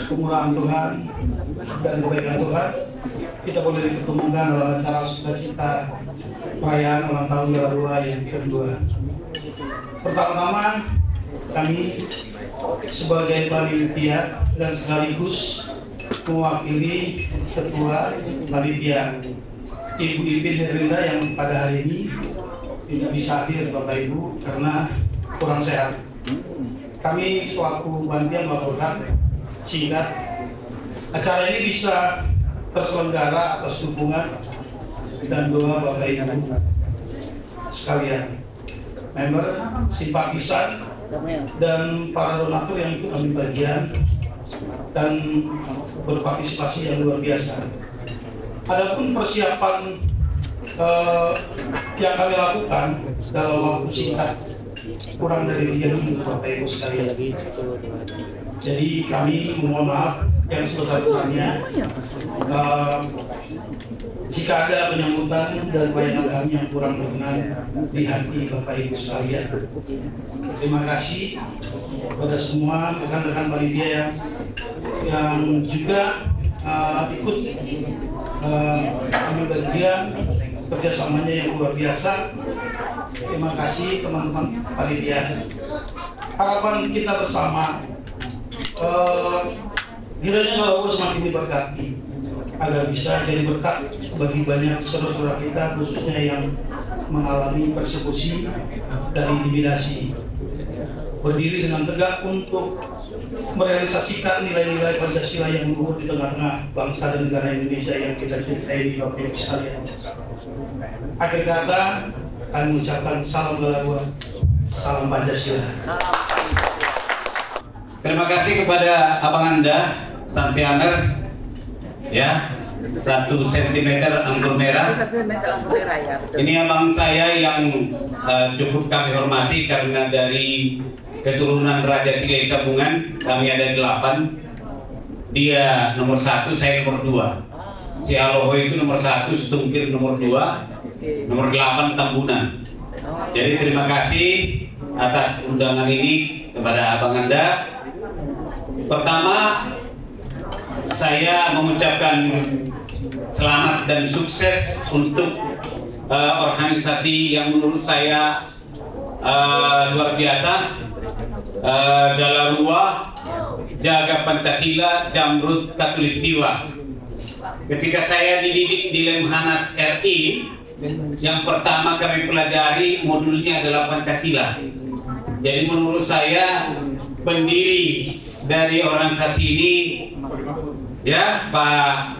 kemurahan Tuhan dan kebaikan Tuhan, kita boleh dipertemukan dalam acara sukacita perayaan ulang tahun Galarua yang kedua. Pertama-tama, kami sebagai panitia dan sekaligus mewakili ketua panitia Ibu Ipin Herlinda yang pada hari ini tidak bisa hadir Bapak Ibu karena kurang sehat. Kami selaku panitia melaporkan sehingga acara ini bisa terselenggara atas dukungan dan doa Bapak Ibu sekalian, member, simpatisan, dan para donatur yang ikut ambil bagian dan berpartisipasi yang luar biasa. Adapun persiapan yang kami lakukan dalam waktu singkat kurang dari 3 minggu Bapak Ibu sekalian. Jadi kami mohon maaf yang sebesar-besarnya jika ada penyambutan dan pelayanan kami yang kurang berkenan di hati Bapak Ibu sekalian. Terima kasih kepada semua rekan-rekan panitia yang juga ikut ambil bagian kerjasamanya yang luar biasa. Terima kasih teman-teman panitia. Harapan kita bersama kiranya Galarua semakin diberkati agar bisa jadi berkat bagi banyak saudara-saudara kita khususnya yang mengalami persekusi dan intimidasi. Berdiri dengan tegak untuk merealisasikan nilai-nilai Pancasila yang luhur di tengah-tengah bangsa dan negara Indonesia yang kita cintai di Bapak Ibu sekalian. Akhir kata, kami mengucapkan salam Galarua, salam Pancasila. Terima kasih kepada Abang Anda, Santianer, ya, 1 cm anggur merah. Ini abang saya yang cukup kami hormati karena dari keturunan Raja Silai Sabungan kami ada 8. Dia nomor 1, saya nomor 2. Si Aloho itu nomor 1, Setungkir nomor 2, nomor 8 Tambunan. Jadi terima kasih atas undangan ini kepada abang Anda. Pertama, saya mengucapkan selamat dan sukses untuk organisasi yang menurut saya luar biasa, Galarua Jaga Pancasila Jamrut Katulistiwa. Ketika saya dididik di Lemhanas RI, yang pertama kami pelajari modulnya adalah Pancasila. Jadi menurut saya pendiri dari organisasi ini, ya, Pak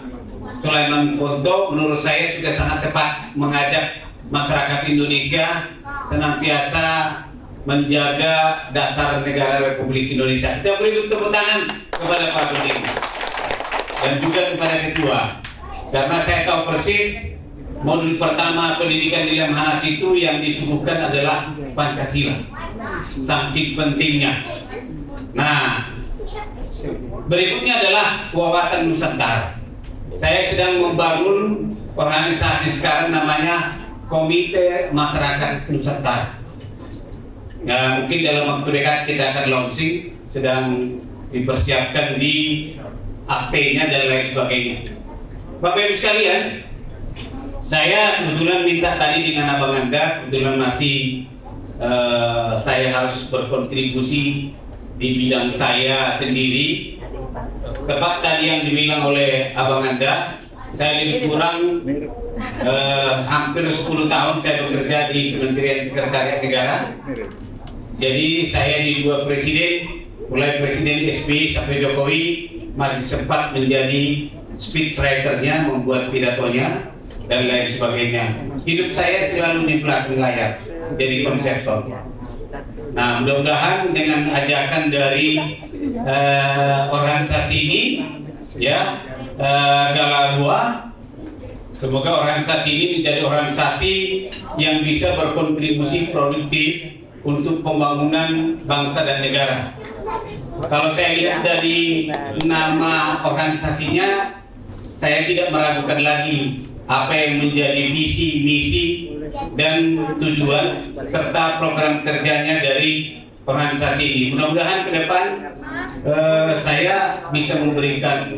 Sulaiman Ponto, menurut saya sudah sangat tepat mengajak masyarakat Indonesia senantiasa menjaga dasar negara Republik Indonesia. Kita beri tepuk tangan kepada Pak Budi dan juga kepada Ketua, karena saya tahu persis modul pertama pendidikan di Lemhanas itu yang disuguhkan adalah Pancasila, saking pentingnya. Nah, berikutnya adalah wawasan Nusantara. Saya sedang membangun organisasi sekarang namanya Komite Masyarakat Nusantara. Nah, mungkin dalam waktu dekat kita akan launching, sedang dipersiapkan di akte-nya dan lain sebagainya. Bapak Ibu sekalian, saya kebetulan minta tadi dengan abang Anda, kebetulan masih saya harus berkontribusi di bidang saya sendiri. Tepat tadi yang dibilang oleh abang Anda, saya lebih kurang hampir 10 tahun saya bekerja di Kementerian Sekretariat Negara. Jadi saya di 2 presiden, mulai Presiden SBY sampai Jokowi, masih sempat menjadi speechwriter-nya, membuat pidatonya dan lain sebagainya. Hidup saya selalu di belakang layar, jadi konseptor. Nah, mudah-mudahan dengan ajakan dari organisasi ini, ya, Galarua, semoga organisasi ini menjadi organisasi yang bisa berkontribusi produktif untuk pembangunan bangsa dan negara. Kalau saya lihat dari nama organisasinya, saya tidak meragukan lagi apa yang menjadi visi, misi, dan tujuan serta program kerjanya dari organisasi ini. Mudah-mudahan ke depan saya bisa memberikan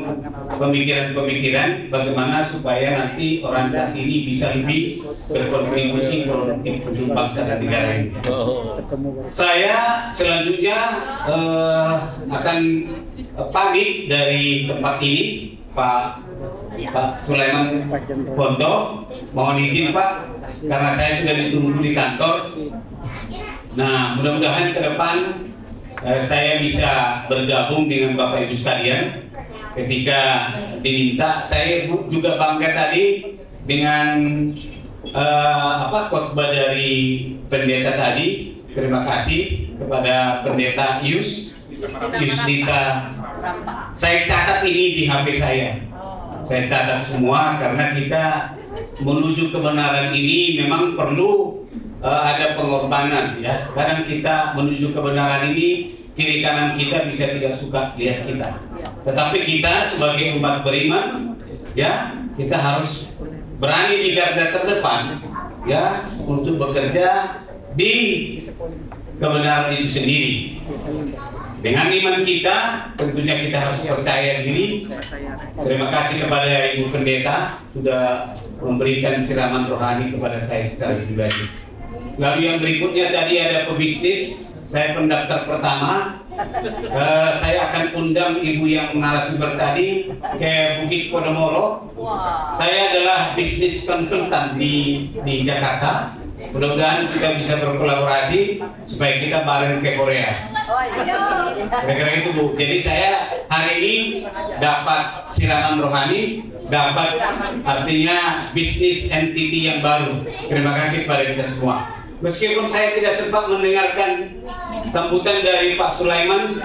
pemikiran-pemikiran bagaimana supaya nanti organisasi ini bisa lebih berkontribusi produktif untuk bangsa dan negara ini. Saya selanjutnya akan pamit dari tempat ini, Pak Sulaiman Ponto. Mohon izin Pak, karena saya sudah ditunggu di kantor. Nah, mudah-mudahan ke depan saya bisa bergabung dengan Bapak Ibu sekalian. Ketika diminta, saya juga bangga tadi dengan khotbah dari pendeta tadi. Terima kasih kepada pendeta Yusdita. Saya catat ini di HP saya. Saya catat semua karena kita menuju kebenaran ini memang perlu ada pengorbanan, ya. Kadang kita menuju kebenaran ini, kiri kanan kita bisa tidak suka lihat kita. Tetapi kita sebagai umat beriman, ya, kita harus berani di garda terdepan, ya, untuk bekerja di kebenaran itu sendiri. Dengan iman kita, tentunya kita harus percaya diri. Terima kasih kepada Ibu Pendeta sudah memberikan siraman rohani kepada saya secara pribadi. Lalu yang berikutnya tadi ada pebisnis. Saya pendaftar pertama. Saya akan undang ibu yang narasumber tadi ke Bukit Podomoro. Saya adalah bisnis konsultan di Jakarta. Mudah-mudahan kita bisa berkolaborasi supaya kita bareng ke Korea. Kira-kira itu Bu. Jadi saya hari ini dapat siraman rohani, dapat artinya bisnis entity yang baru. Terima kasih kepada kita semua. Meskipun saya tidak sempat mendengarkan sambutan dari Pak Sulaiman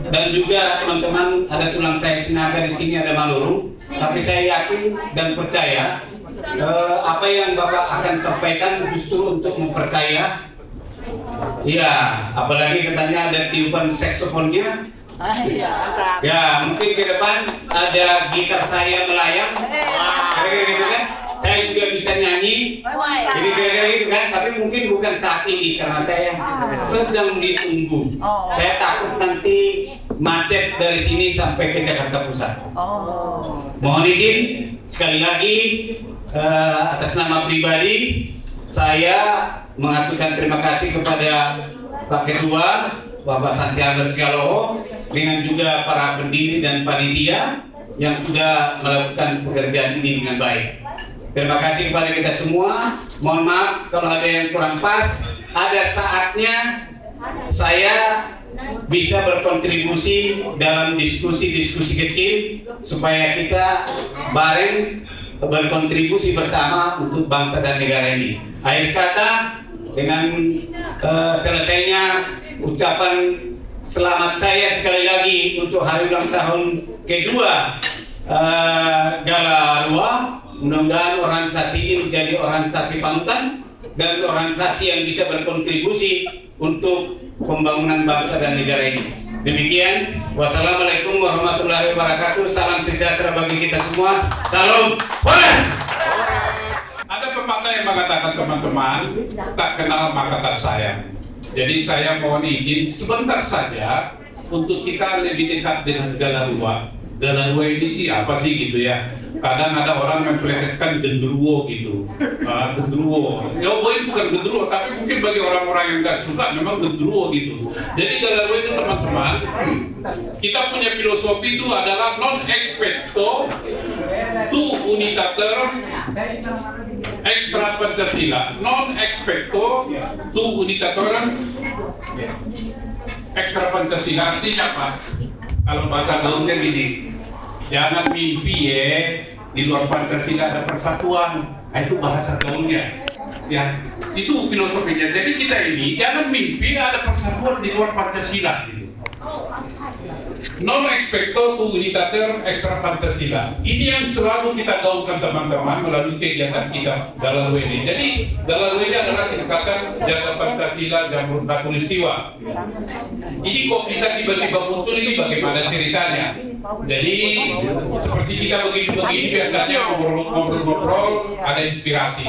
dan juga teman-teman, ada tulang saya Sinaga di sini, ada Maluru, tapi saya yakin dan percaya apa yang Bapak akan sampaikan justru untuk memperkaya. Ya, apalagi katanya ada tiupan saksofonnya. Ya, mungkin ke depan ada gitar saya melayang. Kira-kira gitu kan? Saya juga bisa nyanyi, jadi kira-kira gitu kan, tapi mungkin bukan saat ini karena saya sedang ditunggu. Saya takut nanti macet dari sini sampai ke Jakarta Pusat. Mohon izin sekali lagi atas nama pribadi saya mengaturkan terima kasih kepada Pak Ketua Bapak Santiago Sigaloho dengan juga para pendiri dan panitia yang sudah melakukan pekerjaan ini dengan baik. Terima kasih kepada kita semua. Mohon maaf kalau ada yang kurang pas. Ada saatnya saya bisa berkontribusi dalam diskusi-diskusi kecil supaya kita bareng berkontribusi bersama untuk bangsa dan negara ini. Akhir kata, dengan selesainya ucapan selamat saya sekali lagi untuk hari ulang tahun kedua Gala Arwah. Mudah-mudahan organisasi ini menjadi organisasi panutan dan organisasi yang bisa berkontribusi untuk pembangunan bangsa dan negara ini. Demikian, wassalamualaikum warahmatullahi wabarakatuh. Salam sejahtera bagi kita semua. Salam. Ada pepatah yang mengatakan, teman-teman, tak kenal maka tak sayang. Jadi saya mohon izin sebentar saja untuk kita lebih dekat dengan Galarua. Galarua ini apa sih gitu ya? Kadang ada orang memplesetkan genderuwo gitu. Genderuwo. Ya, ini bukan genderuwo, tapi mungkin bagi orang-orang yang nggak suka memang genderuwo gitu. Jadi Galarua itu, teman-teman, kita punya filosofi itu adalah non expecto tu unitatem extra Pancasila. Non expecto tu unitatem extra Pancasila. Artinya apa? Kalau bahasa gaulnya gini, jangan mimpi ya di luar Pancasila ada persatuan. Nah, itu bahasa gaulnya. Ya, itu filosofinya. Jadi kita ini jangan mimpi ada persatuan di luar Pancasila. Non expecto tu unitatem extra Pancasila. Ini yang selalu kita gaungkan, teman-teman, melalui kegiatan kita dalam WNI. Jadi dalam WNI adalah singkatan Jaga Pancasila Jamrut Khatulistiwa. Ini kok bisa tiba-tiba muncul ini, bagaimana ceritanya? Jadi seperti kita begini-begini biasanya ngobrol-ngobrol, ada inspirasi,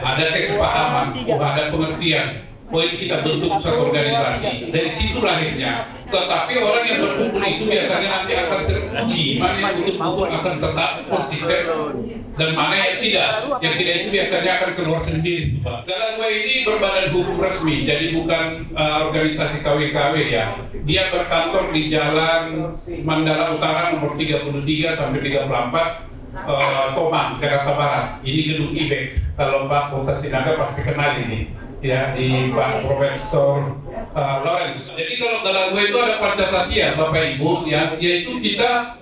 ada kesepahaman, ada pengertian. poin kita bentuk satu organisasi. Dari situ lahirnya. Tetapi orang yang berkumpul itu biasanya nanti akan teruji mana yang betul-betul akan tetap konsisten dan mana yang tidak. Yang tidak itu biasanya akan keluar sendiri, Pak. Galanwa ini berbadan hukum resmi, jadi bukan organisasi KW-KW ya. Dia berkantor di Jalan Mandala Utara nomor 33 sampai 34. Tomang, Jakarta Barat. Ini gedung IBEK. Kalau Pak Kota Sinaga pasti kenal ini, ya, di Pak Profesor Lawrence. Jadi kalau Galanwa itu ada Pancasatya, Bapak Ibu, ya, yaitu kita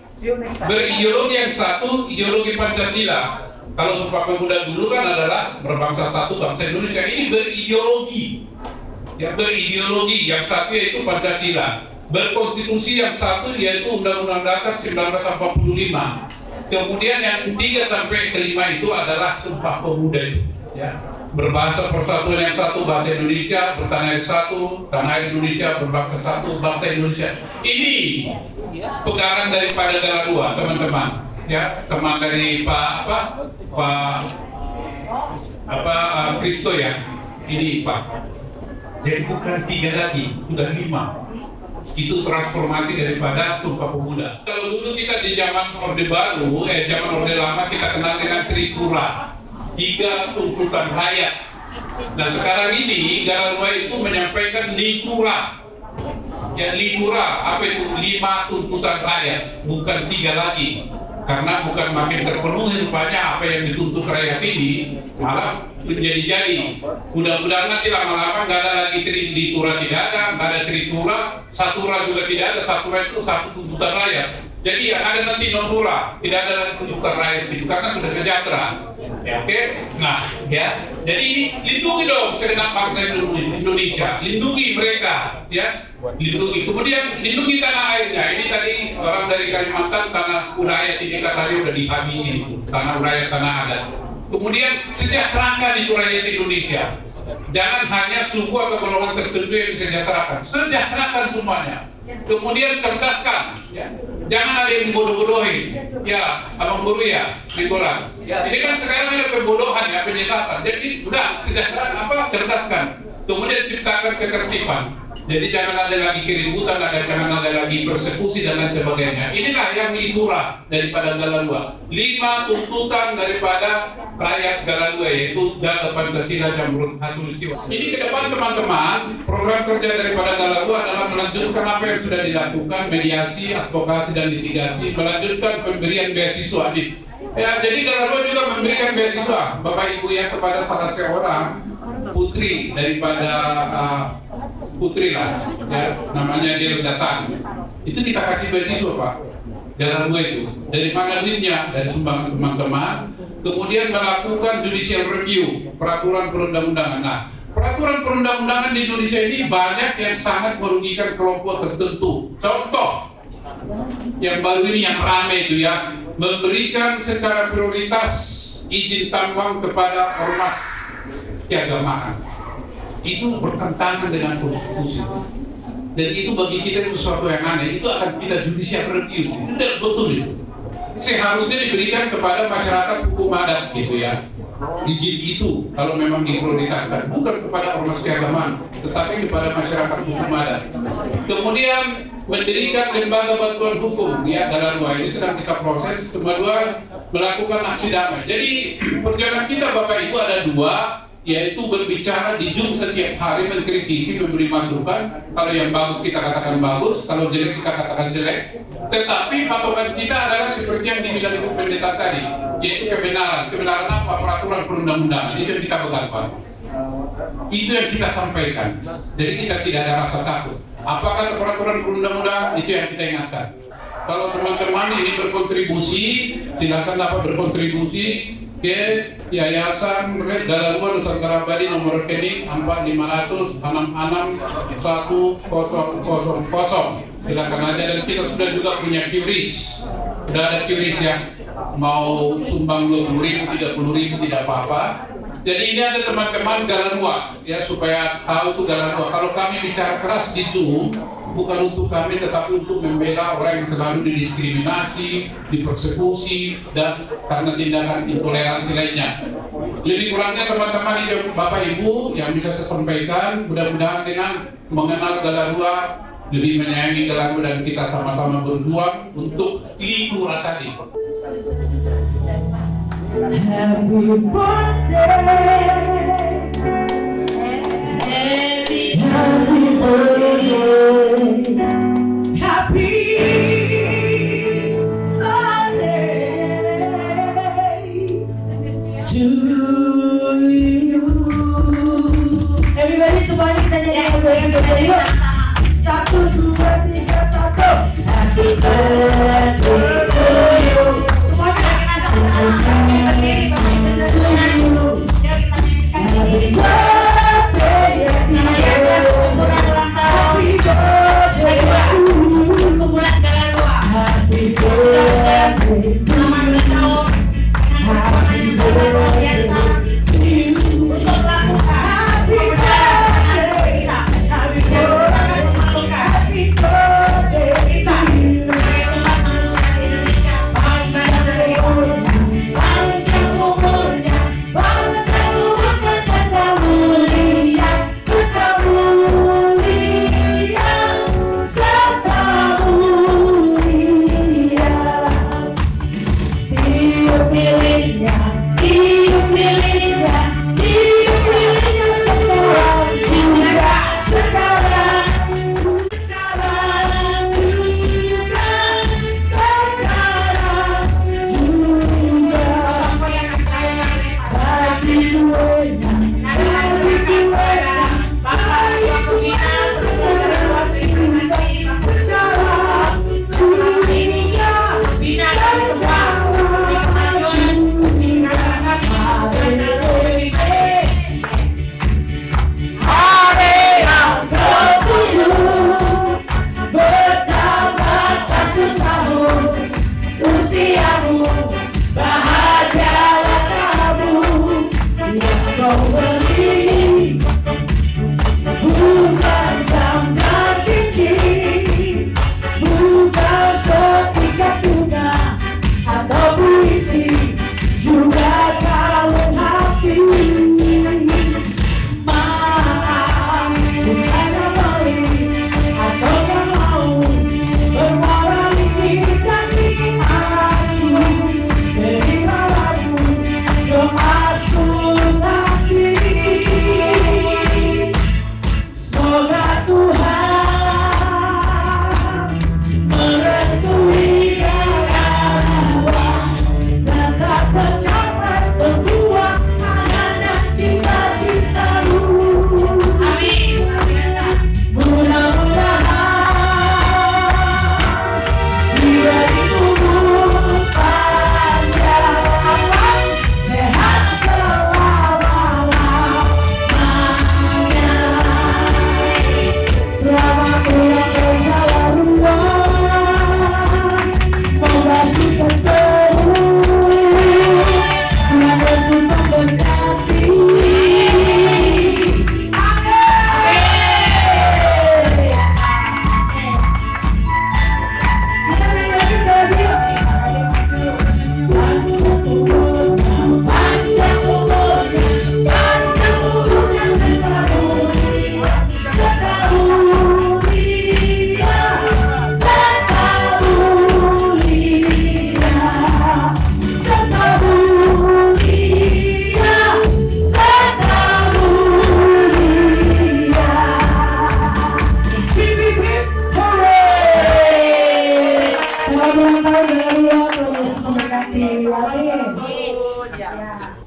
berideologi yang satu, ideologi Pancasila. Kalau Sumpah Pemuda dulu kan adalah berbangsa satu, bangsa Indonesia. Ini berideologi, ya, berideologi yang satu yaitu Pancasila. Berkonstitusi yang satu yaitu Undang-Undang Dasar 1945. Kemudian yang 3 sampai ke 5 itu adalah Sumpah Pemuda itu, ya. Berbahasa persatuan yang satu, bahasa Indonesia, bertanah air satu, tanah air Indonesia, berbangsa satu, bangsa Indonesia. Ini pegangan daripada Galanwa, teman-teman, ya, teman dari Pak Kristo ya. Ini Pak. Jadi bukan 3 lagi, sudah 5. Itu transformasi daripada Sumpah Pemuda. Kalau dulu kita di zaman Orde Baru, zaman Orde Lama kita kenal dengan Trikura, 3 tuntutan rakyat. Nah sekarang ini Galanwa itu menyampaikan Likura. Ya, Likura, apa itu? 5 tuntutan rakyat, bukan 3 lagi. Karena bukan makin terpenuhi rupanya apa yang dituntut rakyat ini, malah menjadi-jadi. Mudah-mudahan nanti lama-lama nggak ada lagi Likura, tidak ada, nggak ada Trikura, Satura juga tidak ada. Satura itu satu tuntutan rakyat. Jadi yang ada nanti non-tura, tidak ada lagi tuntutan rakyat itu karena sudah sejahtera. Ya, oke? Nah, ya. Jadi lindungi dong segenap bangsa Indonesia, lindungi mereka, ya. Lindungi. Kemudian lindungi tanah airnya. Ini tadi orang dari Kalimantan, tanah urayat ini katanya udah dihabisi, tanah urayat, tanah adat. Kemudian sejahterakan itu rakyat Indonesia. Jangan hanya suku atau golongan tertentu yang disejahterakan, sejahterakan semuanya. Kemudian cerdaskan, ya. Jangan ada yang bodoh-bodohin, ya, abang guru ya, Nicola. Ini kan sekarang ada pembodohan ya, penyesatan. Jadi udah sejahtera cerdaskan. Kemudian ciptakan ketertiban. Jadi jangan ada lagi keributan, jangan ada lagi persekusi dan lain sebagainya. Inilah yang Likura daripada Galanwa. 5 tuntutan daripada rakyat Galanwa, yaitu jaga Pancasila, Jamrut Khatulistiwa. Ini ke depan teman-teman, program kerja daripada Galanwa adalah melanjutkan apa yang sudah dilakukan, mediasi, advokasi dan litigasi, melanjutkan pemberian beasiswa. Ya, jadi Galanwa juga memberikan beasiswa, Bapak Ibu ya, kepada salah seorang putri daripada putri lah, ya, namanya dia datang. Itu kita kasih beasiswa Pak, Galanwa itu. Dari mana duitnya? Dari sumbangan teman-teman. Kemudian melakukan judicial review peraturan perundang-undangan. Nah, peraturan perundang-undangan di Indonesia ini banyak yang sangat merugikan kelompok tertentu. Contoh yang baru ini yang ramai itu ya, memberikan secara prioritas izin tambang kepada ormas keagamaan. Itu bertentangan dengan konstitusi. Dan itu bagi kita sesuatu yang aneh. Itu akan kita judicial review. Itu tidak betul itu. Seharusnya diberikan kepada masyarakat hukum adat gitu ya. Izin itu kalau memang diprioritaskan, bukan kepada ormas keagamaan, tetapi kepada masyarakat hukum adat. Kemudian mendirikan lembaga bantuan hukum ya, Galanwa ini sedang kita proses. Kedua, melakukan aksi damai. Jadi perjuangan kita Bapak Ibu ada 2, yaitu berbicara di Zoom setiap hari, mengkritisi, memberi masukan. Kalau yang bagus kita katakan bagus, kalau jelek kita katakan jelek. Tetapi patokan kita adalah seperti yang dibilang Ibu Pendeta tadi, yaitu kebenaran. Kebenaran apa? Peraturan perundang-undangan. Itu yang kita pegang Pak. Itu yang kita sampaikan. Jadi kita tidak ada rasa takut. Apakah peraturan perundang-undangan? Itu yang kita ingatkan. Kalau teman-teman ini berkontribusi, silakan dapat berkontribusi ke Yayasan Galanwa Nusantara Abadi, nomor rekening 4500-10000. Silakan aja, dan kita sudah juga punya QRIS. Sudah ada QRIS ya. Mau sumbang 20.000, 30.000 tidak apa-apa. Jadi ini ada teman-teman Galanwa ya, supaya tahu tuh Galanwa. Kalau kami bicara keras di Zoom, bukan untuk kami, tetapi untuk membela orang yang selalu didiskriminasi, dipersekusi, dan karena tindakan intoleransi lainnya. Lebih kurangnya teman-teman ini Bapak Ibu yang bisa saya sampaikan, mudah-mudahan dengan mengenal Galarua, lebih menyayangi Galarua, dan kita sama-sama berjuang untuk Likura tadi. Happy birthday. Happy birthday, happy birthday to you. Everybody, semuanya kita nyanyi yuk. 1, 2, 3, 1. Happy birthday to you. Semuanya kita sama-sama. Happy birthday to you. Happy birthday.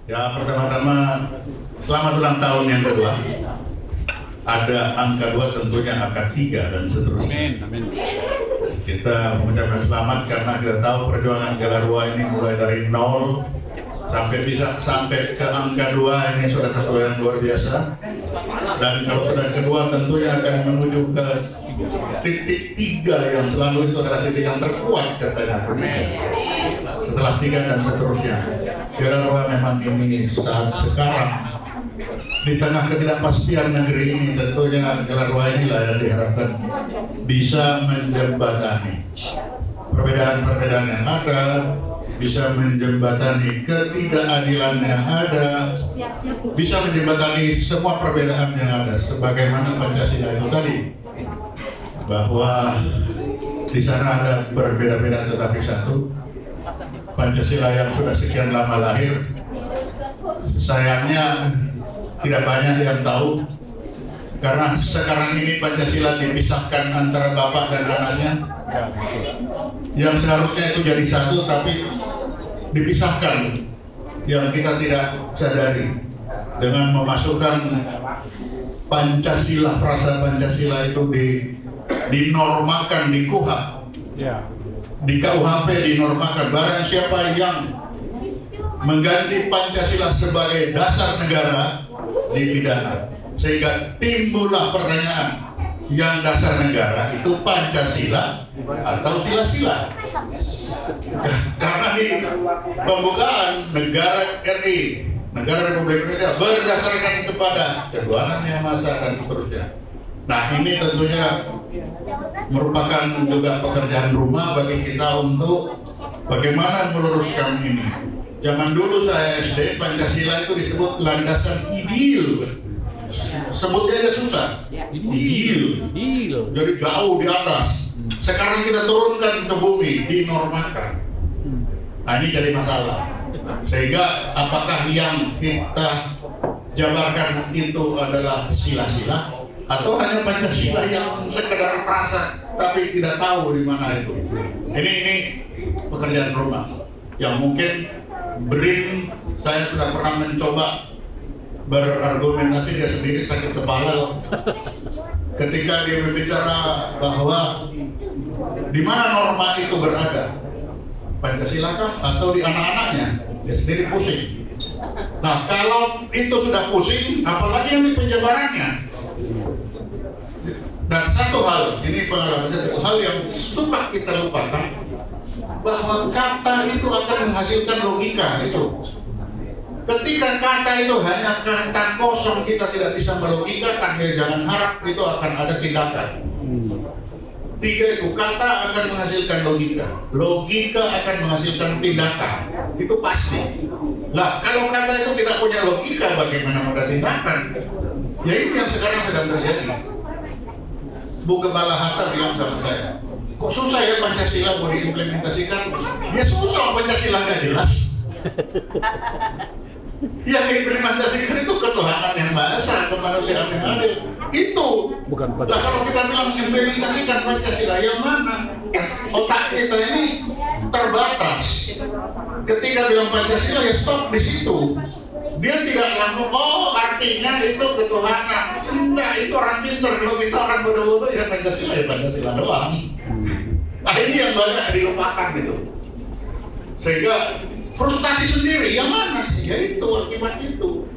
Ya, pertama-tama selamat ulang tahun yang kedua. Ada angka 2, tentunya angka 3 dan seterusnya. Amin. Kita mengucapkan selamat karena kita tahu perjuangan Galarua ini mulai dari 0 sampai bisa sampai ke angka 2 ini sudah sesuatu yang luar biasa. Dan kalau sudah kedua tentunya akan menuju ke titik 3 yang selalu itu adalah titik yang terkuat katanya. Setelah 3 dan seterusnya. Galarua memang ini saat sekarang di tengah ketidakpastian negeri ini, tentunya Gelarwa inilah yang diharapkan bisa menjembatani perbedaan-perbedaan yang ada, bisa menjembatani ketidakadilan yang ada, bisa menjembatani semua perbedaan yang ada, sebagaimana Pancasila itu tadi, bahwa di sana ada berbeda-beda tetapi satu. Pancasila yang sudah sekian lama lahir, sayangnya tidak banyak yang tahu, karena sekarang ini Pancasila dipisahkan antara bapak dan anaknya, yang seharusnya itu jadi satu tapi dipisahkan, yang kita tidak sadari dengan memasukkan Pancasila, frasa Pancasila itu dinormakan di KUHP, di KUHP dinormakan. Barang siapa yang mengganti Pancasila sebagai dasar negara dipidana, sehingga timbullah pertanyaan, yang dasar negara itu Pancasila atau sila-sila? Karena di pembukaan negara RI, negara Republik Indonesia, berdasarkan kepada ketuhanan yang Maha Esa dan seterusnya. Nah, ini tentunya merupakan juga pekerjaan rumah bagi kita untuk bagaimana meluruskan ini. Zaman dulu saya SD, Pancasila itu disebut landasan ideal. Sebutnya aja susah. Ideal. Jadi jauh di atas. Sekarang kita turunkan ke bumi, dinormalkan. Nah, ini jadi masalah. Sehingga apakah yang kita jabarkan itu adalah sila-sila atau hanya Pancasila yang sekedar frasa tapi tidak tahu di mana itu. Ini pekerjaan rumah yang mungkin BRIN, saya sudah pernah mencoba berargumentasi, dia sendiri sakit kepala ketika dia berbicara bahwa di mana norma itu berada, Pancasila kah atau di anak-anaknya, dia sendiri pusing. Nah, kalau itu sudah pusing, apalagi nanti penjabarannya. Dan satu hal, ini pengalaman, satu hal yang suka kita lupakan, bahwa kata itu akan menghasilkan logika itu. Ketika kata itu hanya kata kosong, kita tidak bisa melogikakan, ya jangan harap itu akan ada tindakan. Tiga itu, kata akan menghasilkan logika, logika akan menghasilkan tindakan, itu pasti. Lah, kalau kata itu tidak punya logika, bagaimana ada tindakan? Ya ini yang sekarang sedang terjadi. Bu Gembala Hatta bilang sama saya, kok susah ya Pancasila mau diimplementasikan? Ya susah, Pancasila nggak jelas. Yang diimplementasikan itu ketuhanan yang Maha Esa, kemanusiaan yang adil. Itu. Bukan Pancasila. Lah kalau kita bilang implementasikan Pancasila, yang mana? Otak kita ini terbatas. Ketika bilang Pancasila, ya stop di situ. Dia tidak langsung, oh artinya itu ketuhanan. Enggak, itu orang pintar. Kalau kita orang bodoh-bodoh, ya Pancasila doang. Nah ini yang banyak dilupakan gitu. Sehingga frustasi sendiri, yang mana sih? Ya itu, akibat itu.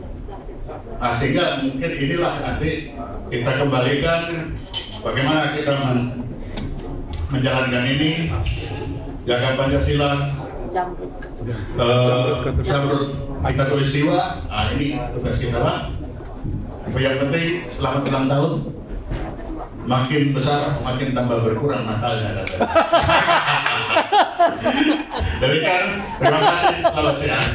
Nah sehingga mungkin inilah nanti kita kembalikan bagaimana kita menjalankan ini, jaga Pancasila, Jamrut kita tulistiwa. Nah ini tugas kita Pak. Yang penting selamat ulang tahun. Makin besar makin tambah berkurang nakalnya katanya. Demikian, terima kasih, selamat siang.